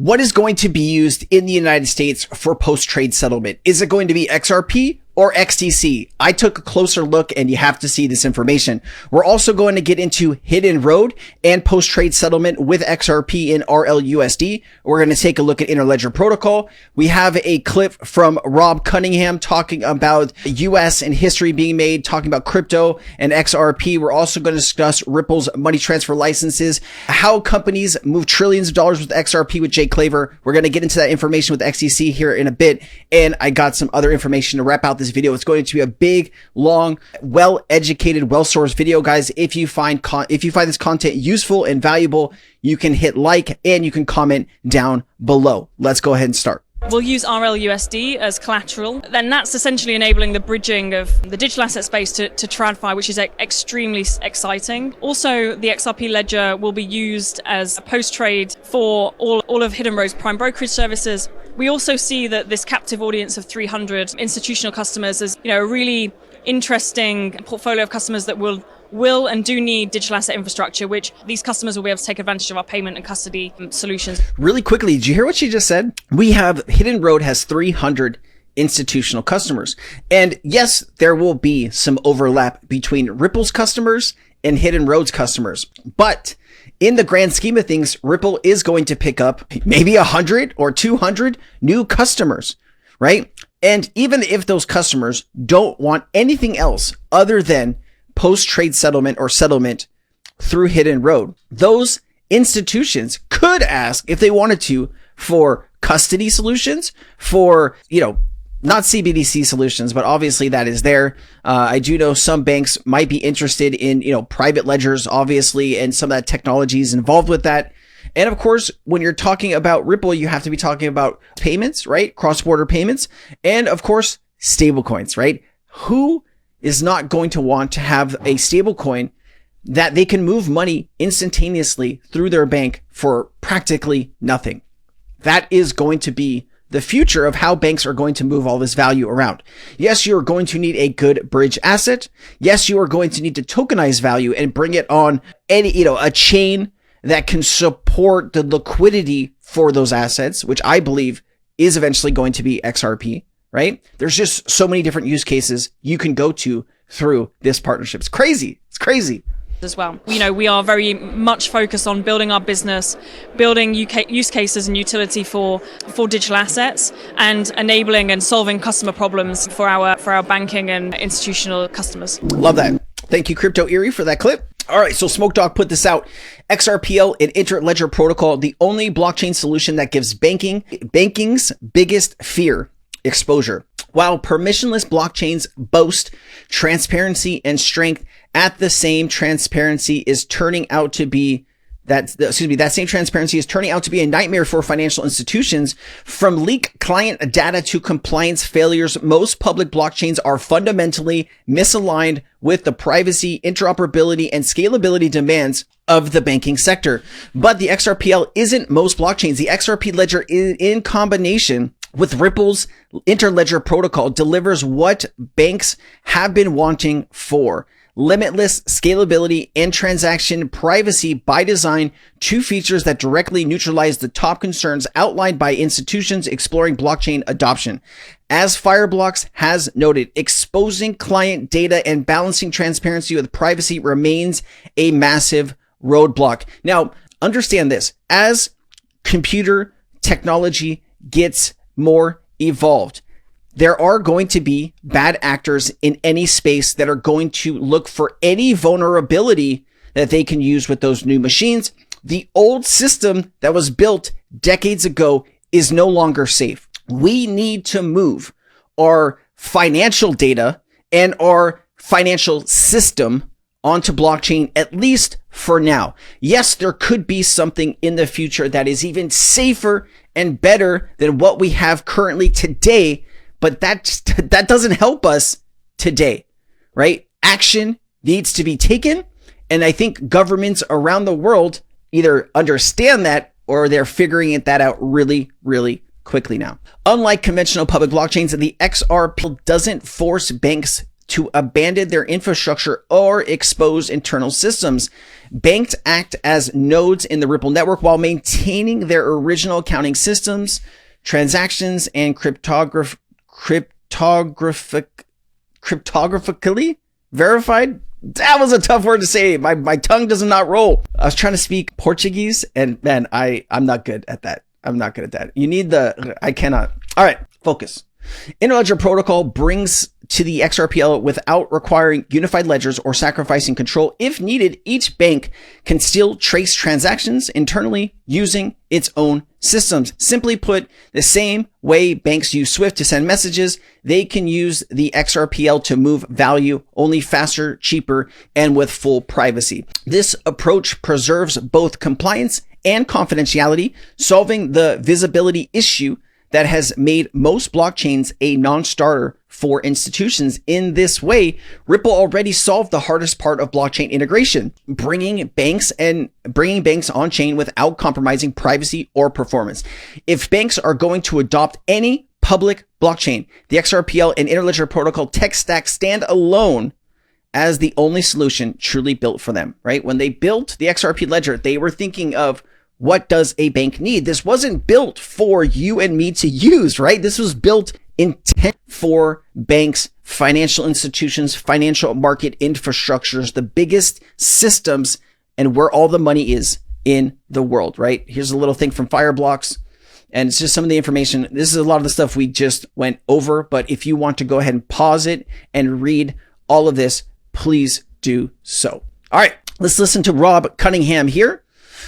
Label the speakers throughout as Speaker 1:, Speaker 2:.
Speaker 1: What is going to be used in the United States for post-trade settlement? Is it going to be XRP or XTC? I took a closer look and you have to see this information. We're also going to get into hidden road and post-trade settlement with XRP and RLUSD. We're going to take a look at Interledger protocol. We have a clip from Rob Cunningham talking about US and history being made, talking about crypto and XRP. We're also going to discuss Ripple's money transfer licenses, how companies move trillions of dollars with XRP with Jay Claver. We're going to get into that information with XTC here in a bit. And I got some other information to wrap out this video. It's going to be a big, long, well-educated, well-sourced video, guys. If you find this content useful and valuable, you can hit like and you can comment down below. Let's go ahead and start.
Speaker 2: We'll use RLUSD as collateral. Then that's essentially enabling the bridging of the digital asset space to TradFi, which is extremely exciting. Also, the XRP ledger will be used as a post-trade for all of Hidden Road's prime brokerage services. We also see that this captive audience of 300 institutional customers is, a really interesting portfolio of customers that will and do need digital asset infrastructure, which these customers will be able to take advantage of our payment and custody solutions.
Speaker 1: Really quickly, did you hear what she just said? Hidden Road has 300 institutional customers. And yes, there will be some overlap between Ripple's customers and Hidden Road's customers. But in the grand scheme of things, Ripple is going to pick up maybe 100 or 200 new customers, right? And even if those customers don't want anything else other than post-trade settlement or settlement through Hidden Road, those institutions could ask, if they wanted to, for custody solutions, for, not CBDC solutions, but obviously that is there. I do know some banks might be interested in, private ledgers, obviously, and some of that technology is involved with that. And of course, when you're talking about Ripple, you have to be talking about payments, right? Cross-border payments. And of course, stablecoins, right? Who is not going to want to have a stablecoin that they can move money instantaneously through their bank for practically nothing? That is going to be the future of how banks are going to move all this value around. Yes, you're going to need a good bridge asset. Yes, you are going to need to tokenize value and bring it on a chain that can support the liquidity for those assets, which I believe is eventually going to be XRP, right? There's just so many different use cases you can go to through this partnership. It's crazy. It's crazy.
Speaker 2: As well. We are very much focused on building our business, building use cases and utility for digital assets, and enabling and solving customer problems for our banking and institutional customers.
Speaker 1: Love that. Thank you, Crypto Eerie, for that clip. All right, so Smoke Dog put this out. XRPL and Interledger protocol, the only blockchain solution that gives banking's biggest fear, exposure. While permissionless blockchains boast transparency and strength, at the same transparency is turning out to be that same transparency is turning out to be a nightmare for financial institutions. From leaked client data to compliance failures, most public blockchains are fundamentally misaligned with the privacy, interoperability, and scalability demands of the banking sector. But the XRPL isn't most blockchains. The XRP ledger, in combination with Ripple's Interledger protocol, delivers what banks have been wanting for: limitless scalability and transaction privacy by design, two features that directly neutralize the top concerns outlined by institutions exploring blockchain adoption. As Fireblocks has noted, exposing client data and balancing transparency with privacy remains a massive roadblock. Now, understand this: as computer technology gets more evolved, there are going to be bad actors in any space that are going to look for any vulnerability that they can use with those new machines. The old system that was built decades ago is no longer safe. We need to move our financial data and our financial system onto blockchain, at least for now. Yes, there could be something in the future that is even safer and better than what we have currently today, but that doesn't help us today, right? Action needs to be taken, and I think governments around the world either understand that or they're figuring that out really, really quickly now. Unlike conventional public blockchains, the XRP doesn't force banks to abandon their infrastructure or expose internal systems. Banks act as nodes in the Ripple network while maintaining their original accounting systems, transactions, and cryptographically verified. That was a tough word to say. My tongue does not roll. I was trying to speak Portuguese, and man, I'm not good at that. I'm not good at that. I cannot. All right, focus. Interledger protocol brings to the XRPL without requiring unified ledgers or sacrificing control. If needed, each bank can still trace transactions internally using its own systems. Simply put, the same way banks use Swift to send messages, they can use the XRPL to move value, only faster, cheaper, and with full privacy. This approach preserves both compliance and confidentiality, solving the visibility issue that has made most blockchains a non-starter for institutions. In this way, Ripple already solved the hardest part of blockchain integration, bringing banks on chain without compromising privacy or performance. If banks are going to adopt any public blockchain, the XRPL and Interledger protocol tech stack stand alone as the only solution truly built for them, right? When they built the XRP ledger, they were thinking of, what does a bank need? This wasn't built for you and me to use, right? This was built intent for banks, financial institutions, financial market infrastructures, the biggest systems, and where all the money is in the world, right? Here's a little thing from Fireblocks, and it's just some of the information. This is a lot of the stuff we just went over, but if you want to go ahead and pause it and read all of this, please do so. All right, let's listen to Rob Cunningham here.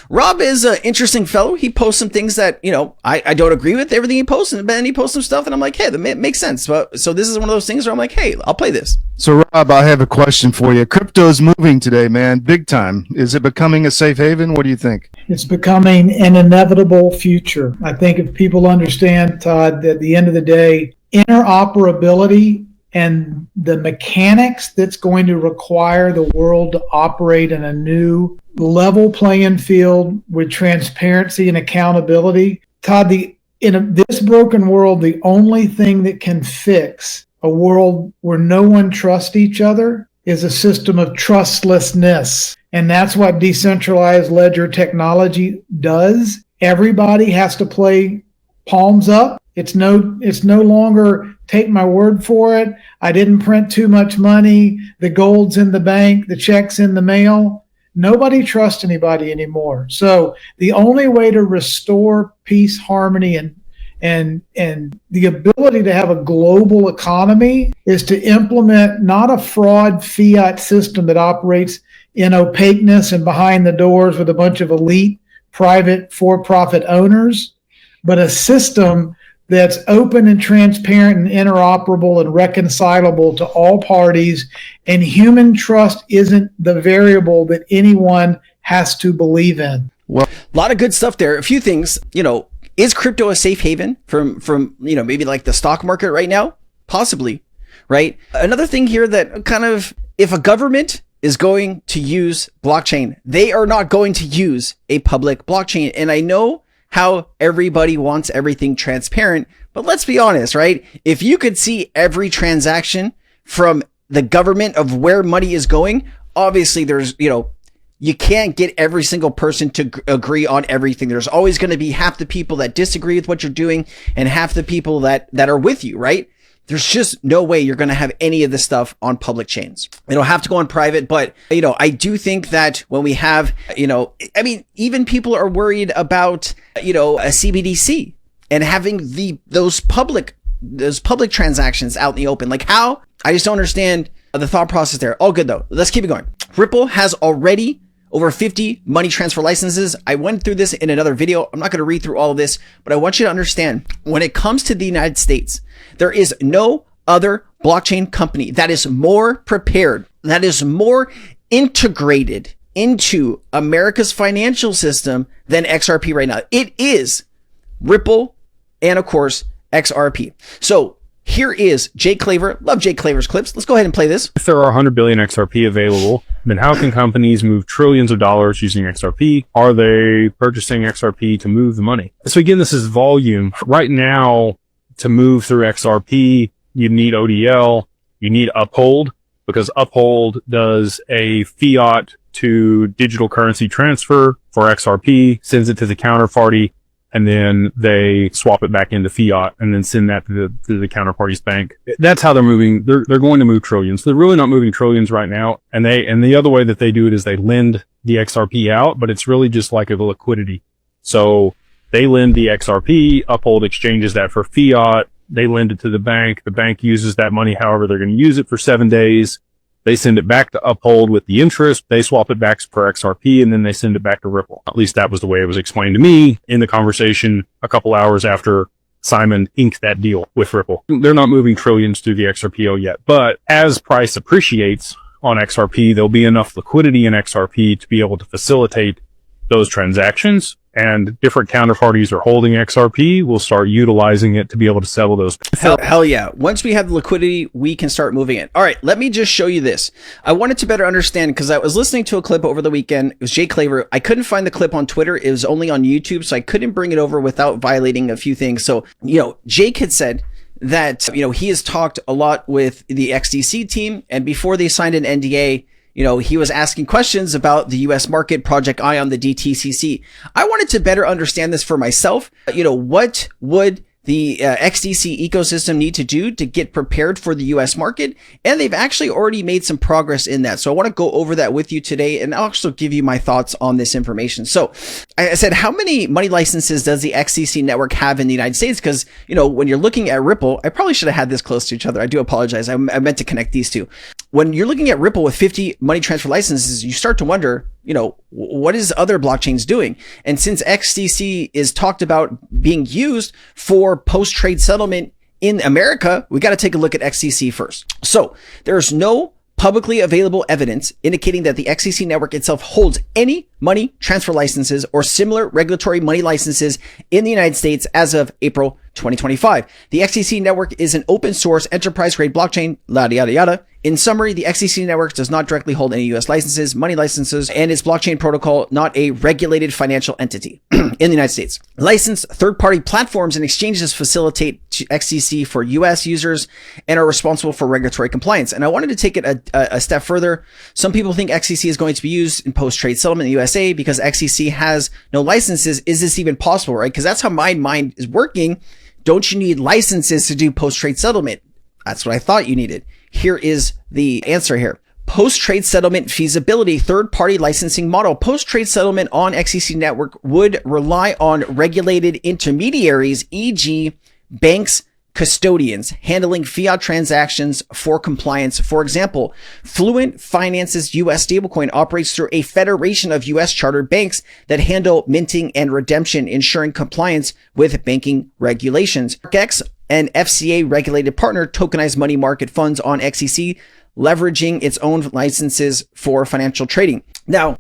Speaker 1: Rob is an interesting fellow. He posts some things that, I don't agree with everything he posts, but then he posts some stuff and I'm like, hey, that makes sense. So this is one of those things where I'm like, hey, I'll play this.
Speaker 3: So Rob, I have a question for you. Crypto's moving today, man, big time. Is it becoming a safe haven? What do you think?
Speaker 4: It's becoming an inevitable future. I think if people understand, Todd, that at the end of the day, interoperability and the mechanics that's going to require the world to operate in a new level playing field with transparency and accountability. Todd, in this broken world, the only thing that can fix a world where no one trusts each other is a system of trustlessness. And that's what decentralized ledger technology does. Everybody has to play palms up. It's no longer take my word for it. I didn't print too much money. The gold's in the bank. The check's in the mail. Nobody trusts anybody anymore. So the only way to restore peace, harmony, and the ability to have a global economy is to implement not a fraud fiat system that operates in opaqueness and behind the doors with a bunch of elite private for-profit owners, but a system that's open and transparent and interoperable and reconcilable to all parties, and human trust isn't the variable that anyone has to believe in.
Speaker 1: Well, a lot of good stuff there. A few things, is crypto a safe haven from maybe like the stock market right now? Possibly, right? Another thing here that kind of, if a government is going to use blockchain, they are not going to use a public blockchain. And I know how everybody wants everything transparent, but let's be honest, right? If you could see every transaction from the government of where money is going, obviously there's, you can't get every single person to agree on everything. There's always going to be half the people that disagree with what you're doing and half the people that are with you, right? There's just no way you're going to have any of this stuff on public chains. It'll have to go on private, but, I do think that when we have, even people are worried about, a CBDC and having those public transactions out in the open. Like how? I just don't understand the thought process there. All good though. Let's keep it going. Ripple has already over 50 money transfer licenses. I went through this in another video. I'm not going to read through all of this, but I want you to understand when it comes to the United States, there is no other blockchain company that is more prepared, that is more integrated into America's financial system than XRP right now. It is Ripple and of course XRP. So here is Jake Claver. Love Jake Claver's clips. Let's go ahead and play this.
Speaker 5: If there are 100 billion XRP available, then how can companies move trillions of dollars using XRP? Are they purchasing XRP to move the money? So again, this is volume. Right now, to move through XRP, you need ODL. You need Uphold, because Uphold does a fiat to digital currency transfer for XRP, sends it to the counterparty, and then they swap it back into fiat and then send that to the counterparty's bank. That's how they're moving. They're going to move trillions. They're really not moving trillions right now. And the other way that they do it is they lend the XRP out, but it's really just like a liquidity. So they lend the XRP, Uphold exchanges that for fiat. They lend it to the bank. The bank uses that money however they're going to use it for 7 days. They send it back to Uphold with the interest. They swap it back for XRP, and then they send it back to Ripple. At least that was the way it was explained to me in the conversation a couple hours after Simon inked that deal with Ripple. They're not moving trillions through the XRPO yet, but as price appreciates on XRP, there'll be enough liquidity in XRP to be able to facilitate those transactions, and different counterparties are holding XRP. We'll start utilizing it to be able to settle those.
Speaker 1: Hell yeah. Once we have the liquidity, we can start moving it. All right, let me just show you this. I wanted to better understand because I was listening to a clip over the weekend. It was Jay Claver. I couldn't find the clip on Twitter. It was only on YouTube, so I couldn't bring it over without violating a few things. So, Jake had said that, he has talked a lot with the XDC team, and before they signed an NDA, he was asking questions about the US market, Project Ion, the DTCC. I wanted to better understand this for myself. What would the XDC ecosystem need to do to get prepared for the US market? And they've actually already made some progress in that. So I want to go over that with you today, and I'll also give you my thoughts on this information. So I said, how many money licenses does the XDC network have in the United States? Because, when you're looking at Ripple, I probably should have had this close to each other. I do apologize. I meant to connect these two. When you're looking at Ripple with 50 money transfer licenses, you start to wonder, what is other blockchains doing? And since XDC is talked about being used for post-trade settlement in America, we got to take a look at XDC first. So there's no publicly available evidence indicating that the XDC network itself holds any money transfer licenses or similar regulatory money licenses in the United States as of April 2025. The XDC network is an open source enterprise grade blockchain, yada, yada, yada. In summary, the XDC network does not directly hold any US licenses, money licenses, and its blockchain protocol not a regulated financial entity in the United States. Licensed third-party platforms and exchanges facilitate XDC for US users and are responsible for regulatory compliance. And I wanted to take it a step further. Some people think XDC is going to be used in post-trade settlement in the USA because XDC has no licenses. Is this even possible, right? Because that's how my mind is working. Don't you need licenses to do post-trade settlement? That's what I thought you needed. Here is the answer here. Post-trade settlement feasibility, third-party licensing model. Post-trade settlement on XDC network would rely on regulated intermediaries, e.g. banks, custodians, handling fiat transactions for compliance. For example, Fluent Finance's US stablecoin operates through a federation of US chartered banks that handle minting and redemption, ensuring compliance with banking regulations. X, an FCA regulated partner, tokenized money market funds on XDC, leveraging its own licenses for financial trading. Now,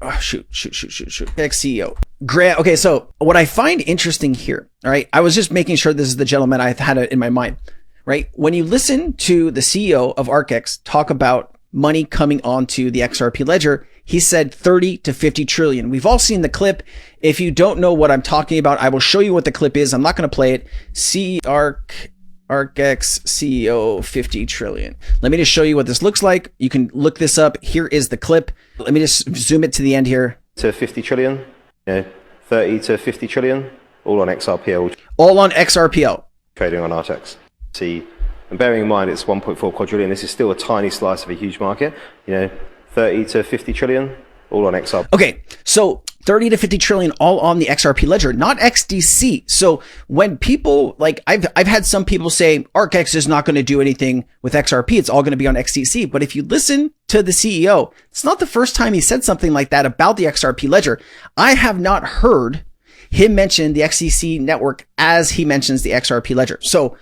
Speaker 1: ex-CEO. Grant. Okay, so what I find interesting here, all right, I was just making sure this is the gentleman I had it in my mind, right? When you listen to the CEO of ArcX talk about money coming onto the XRP ledger, he said 30 to 50 trillion. We've all seen the clip. If you don't know what I'm talking about, I will show you what the clip is. I'm not going to play it. ArcX CEO 50 trillion. Let me just show you what this looks like. You can look this up. Here is the clip. Let me just zoom it to the end here.
Speaker 6: To 50 trillion, 30 to 50 trillion, all on XRPL.
Speaker 1: All on XRPL.
Speaker 6: Trading on Artex. See, and bearing in mind it's 1.4 quadrillion, this is still a tiny slice of a huge market. 30 to 50 trillion, all on XRP.
Speaker 1: Okay, so 30 to 50 trillion all on the XRP ledger, not XDC. So when people I've had some people say ArcX is not going to do anything with XRP. It's all going to be on XDC. But if you listen to the CEO, it's not the first time he said something like that about the XRP ledger. I have not heard him mention the XDC network as he mentions the XRP ledger. So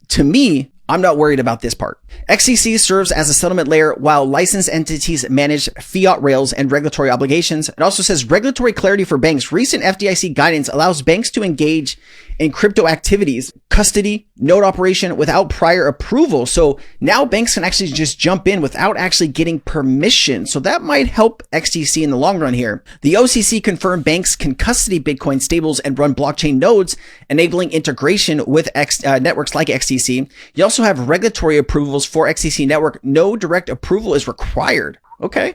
Speaker 1: to me, I'm not worried about this part. XCC serves as a settlement layer while licensed entities manage fiat rails and regulatory obligations. It also says regulatory clarity for banks. Recent FDIC guidance allows banks to engage in crypto activities, custody, node operation without prior approval. So now banks can actually just jump in without actually getting permission. So that might help XDC in the long run here. The OCC confirmed banks can custody Bitcoin stables and run blockchain nodes, enabling integration with networks like XDC. You also have regulatory approvals for XDC network. No direct approval is required. Okay.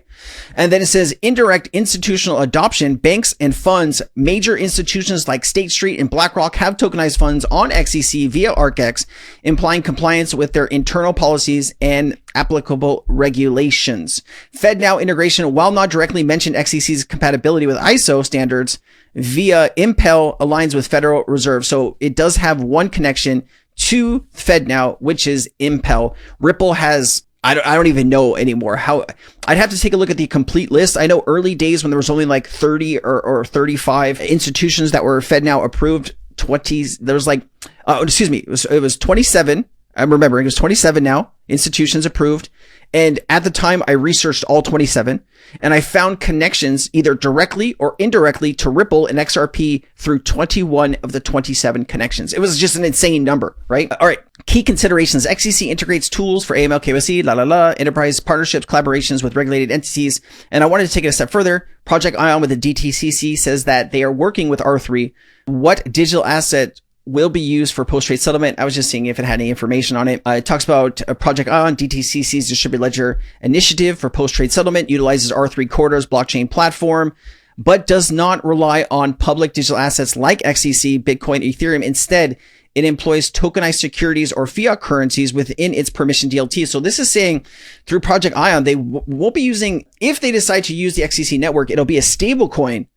Speaker 1: And then it says indirect institutional adoption. Banks and funds, major institutions like State Street and BlackRock have tokenized funds on XDC via ArcX, implying compliance with their internal policies and applicable regulations. FedNow integration, while not directly mentioned, XDC's compatibility with ISO standards via Impel aligns with Federal Reserve. So it does have one connection to FedNow, which is Impel. Ripple has, I don't even know anymore how. I'd have to take a look at the complete list. I know early days when there was only like 30 or 35 institutions that were FedNow approved. There was like, it was 27. I'm remembering it was 27 now institutions approved. And at the time I researched all 27 and I found connections either directly or indirectly to Ripple and XRP through 21 of the 27 connections. It was just an insane number, right? All right. Key considerations. XCC integrates tools for AML, KYC, enterprise partnerships, collaborations with regulated entities. And I wanted to take it a step further. Project Ion with the DTCC says that they are working with R3. What digital asset will be used for post-trade settlement? I was just seeing if it had any information on it. It talks about Project Ion, DTCC's distributed ledger initiative for post-trade settlement, utilizes R3 Corda's blockchain platform, but does not rely on public digital assets like XCC, Bitcoin, Ethereum. Instead, it employs tokenized securities or fiat currencies within its permission DLT. So this is saying through Project Ion, they won't be using, if they decide to use the XCC network, it'll be a stable coin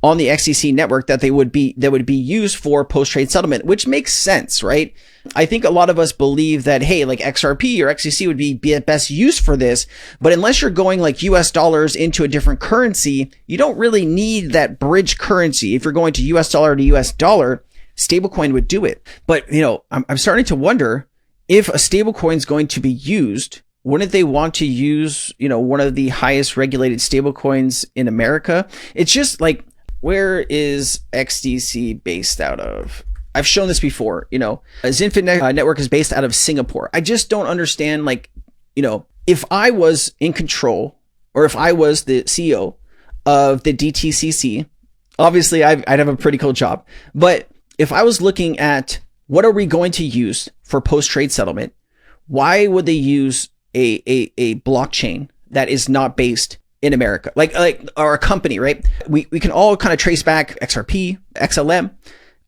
Speaker 1: on the XCC network that would be used for post-trade settlement, which makes sense, right? I think a lot of us believe that, hey, like XRP or XCC would be best used for this, but unless you're going like US dollars into a different currency, you don't really need that bridge currency. If you're going to US dollar to US dollar, stablecoin would do it. But, you know, I'm starting to wonder if a stablecoin is going to be used, wouldn't they want to use, you know, one of the highest regulated stablecoins in America? It's just like, where is XDC based out of? I've shown this before, you know, Zinfin network is based out of Singapore. I just don't understand, like, you know, if I was in control or if I was the CEO of the DTCC, obviously I'd have a pretty cool job. But if I was looking at what are we going to use for post-trade settlement, why would they use a blockchain that is not based in America, like or a company, right? We can all kind of trace back XRP, XLM,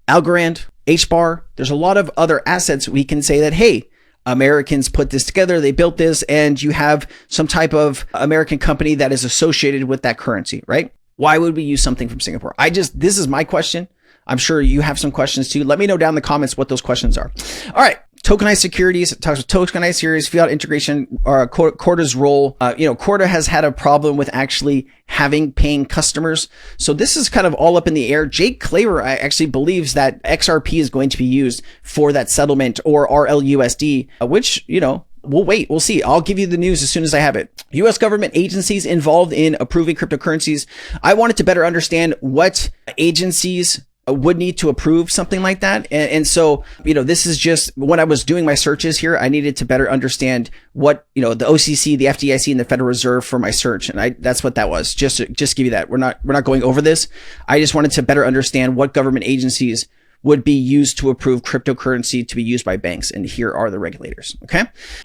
Speaker 1: Algorand, HBAR. There's a lot of other assets we can say that, hey, Americans put this together, they built this, and you have some type of American company that is associated with that currency, right? Why would we use something from Singapore? This is my question. I'm sure you have some questions too. Let me know down in the comments what those questions are. All right. Tokenized securities, it talks about tokenized securities, fiat integration, Corda's role. You know, Corda has had a problem with actually having paying customers. So this is kind of all up in the air. Jake Claver actually believes that XRP is going to be used for that settlement or RLUSD, which, you know, we'll wait. We'll see. I'll give you the news as soon as I have it. U.S. government agencies involved in approving cryptocurrencies. I wanted to better understand what agencies would need to approve something like that. And so, you know, this is just when I was doing my searches here, I needed to better understand what, you know, the OCC, the FDIC, and the Federal Reserve for my search. And that's what that was. Just give you that. We're not going over this. I just wanted to better understand what government agencies would be used to approve cryptocurrency to be used by banks. And here are the regulators. Okay.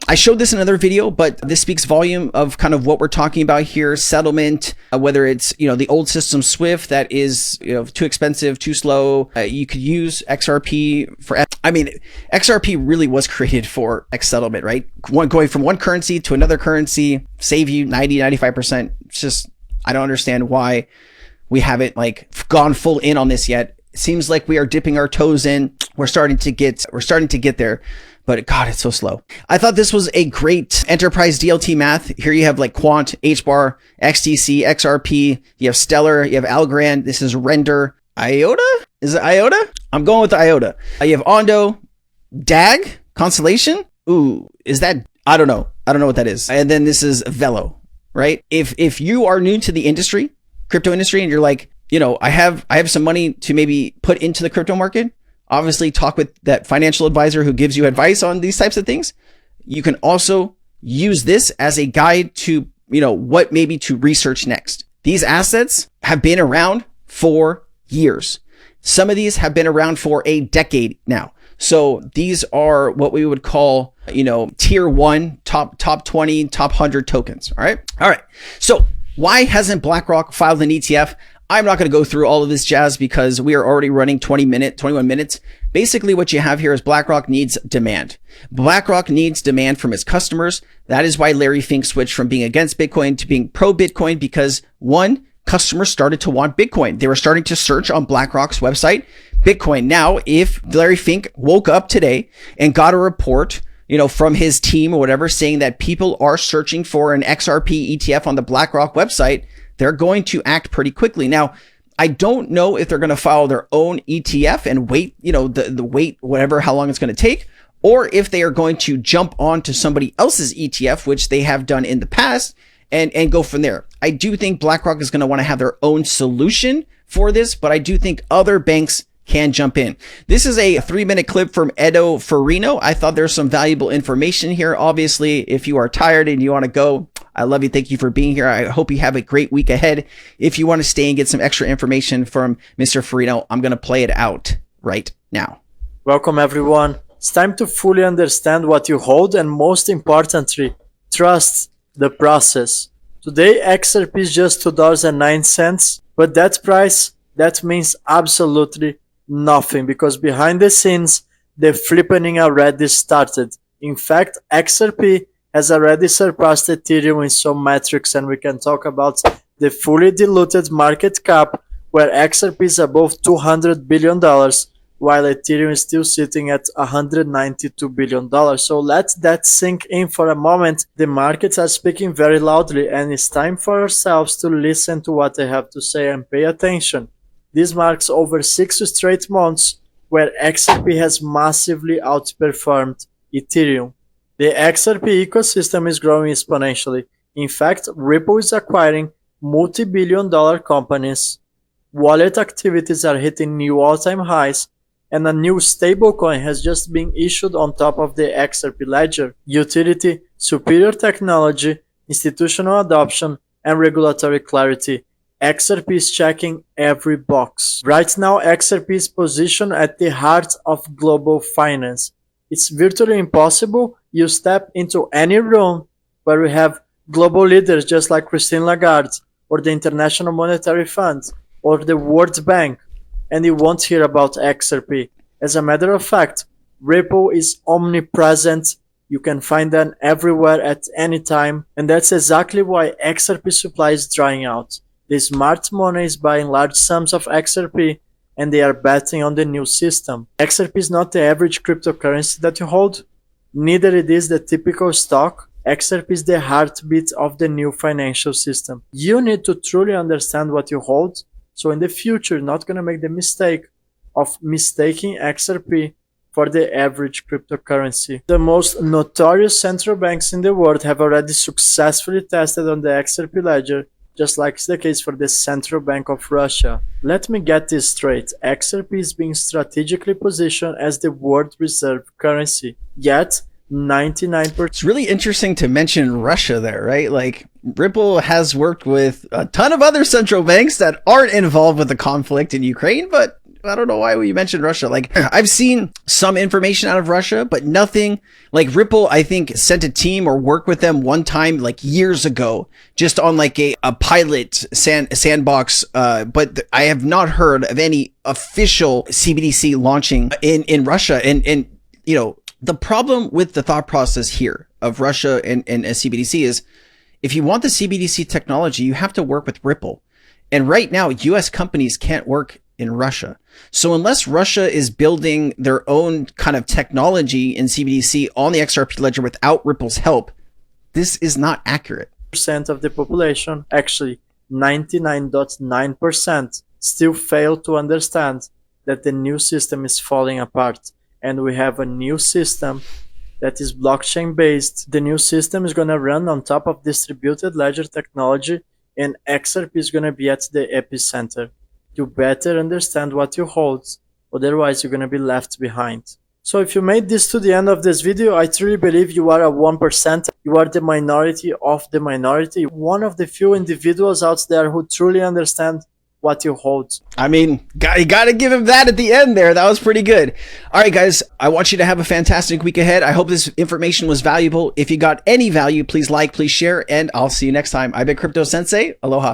Speaker 1: I showed this in another video, but this speaks volume of kind of what we're talking about here. Settlement, whether it's, you know, the old system Swift that is, you know, too expensive, too slow. You could use XRP for, I mean, XRP really was created for X settlement, right? Going from one currency to another currency, save you 90-95%. It's just, I don't understand why we haven't like gone full in on this yet. Seems like we are dipping our toes in. We're starting to get there, but God, it's so slow. I thought this was a great enterprise DLT math. Here you have like Quant, HBAR, XTC, XRP. You have Stellar. You have Algorand. This is Render. IOTA? Is it IOTA? I'm going with the IOTA. You have Ondo, DAG, Constellation. Ooh, is that? I don't know. I don't know what that is. And then this is Velo, right? If you are new to the industry, crypto industry, and you're like, you know, I have some money to maybe put into the crypto market, obviously talk with that financial advisor who gives you advice on these types of things. You can also use this as a guide to, what maybe to research next. These assets have been around for years. Some of these have been around for a decade now. So these are what we would call, tier 1, top 20, top 100 tokens. All right. So why hasn't BlackRock filed an ETF? I'm not going to go through all of this jazz because we are already running 21 minutes. Basically, what you have here is BlackRock needs demand. BlackRock needs demand from its customers. That is why Larry Fink switched from being against Bitcoin to being pro Bitcoin, because one, customers started to want Bitcoin. They were starting to search on BlackRock's website Bitcoin. Now, if Larry Fink woke up today and got a report, from his team or whatever, saying that people are searching for an XRP ETF on the BlackRock website, they're going to act pretty quickly. Now, I don't know if they're going to file their own ETF and wait, the wait, whatever, how long it's going to take, or if they are going to jump onto somebody else's ETF, which they have done in the past, and go from there. I do think BlackRock is going to want to have their own solution for this, but I do think other banks can jump in. This is a 3-minute clip from Edo Farino. I thought there's some valuable information here. Obviously, if you are tired and you want to go, I love you. Thank you for being here. I hope you have a great week ahead. If you want to stay and get some extra information from Mr. Farino, I'm going to play it out right now.
Speaker 7: Welcome, everyone. It's time to fully understand what you hold and, most importantly, trust the process. Today, XRP is just $2.09, but that price, that means absolutely nothing, because behind the scenes, the flippening already started. In fact, XRP has already surpassed Ethereum in some metrics, and we can talk about the fully diluted market cap, where XRP is above $200 billion, while Ethereum is still sitting at $192 billion. So let that sink in for a moment. The markets are speaking very loudly, and it's time for ourselves to listen to what they have to say and pay attention. This marks over 6 straight months where XRP has massively outperformed Ethereum. The XRP ecosystem is growing exponentially. In fact, Ripple is acquiring multi-billion-dollar companies, wallet activities are hitting new all-time highs, and a new stablecoin has just been issued on top of the XRP ledger. Utility, superior technology, institutional adoption, and regulatory clarity. XRP is checking every box. Right now, XRP is positioned at the heart of global finance. It's virtually impossible. You step into any room where we have global leaders just like Christine Lagarde, or the International Monetary Fund, or the World Bank, and you won't hear about XRP. As a matter of fact, Ripple is omnipresent. You can find them everywhere at any time, and that's exactly why XRP supply is drying out. The smart money is buying large sums of XRP, and they are betting on the new system. XRP is not the average cryptocurrency that you hold. Neither it is the typical stock. XRP is the heartbeat of the new financial system. You need to truly understand what you hold, so in the future, you're not going to make the mistake of mistaking XRP for the average cryptocurrency. The most notorious central banks in the world have already successfully tested on the XRP ledger, just like it's the case for the Central Bank of Russia. Let me get this straight. XRP is being strategically positioned as the world reserve currency. Yet, 99%.
Speaker 1: It's really interesting to mention Russia there, right? Like, Ripple has worked with a ton of other central banks that aren't involved with the conflict in Ukraine, but I don't know why we mentioned Russia. Like, I've seen some information out of Russia, but nothing. Like, Ripple, I think, sent a team or worked with them one time, like years ago, just on like a pilot sandbox. But I have not heard of any official CBDC launching in Russia. And the problem with the thought process here of Russia and a CBDC is, if you want the CBDC technology, you have to work with Ripple. And right now, US companies can't work in Russia. So unless Russia is building their own kind of technology in CBDC on the XRP ledger without Ripple's help, this is not accurate.
Speaker 7: Percent of the population, actually 99.9%, still fail to understand that the new system is falling apart. And we have a new system that is blockchain based. The new system is going to run on top of distributed ledger technology, and XRP is going to be at the epicenter. You better understand what you hold Otherwise, you're going to be left behind. So if you made this to the end of this video, I truly believe you are a 1%. You are the minority of the minority. One of the few individuals out there who truly understand what you hold.
Speaker 1: I mean, you gotta give him that at the end there. That was pretty good. All right, guys, I want you to have a fantastic week ahead. I hope this information was valuable. If you got any value, please like, please share, and I'll see you next time. I've been Crypto Sensei. Aloha.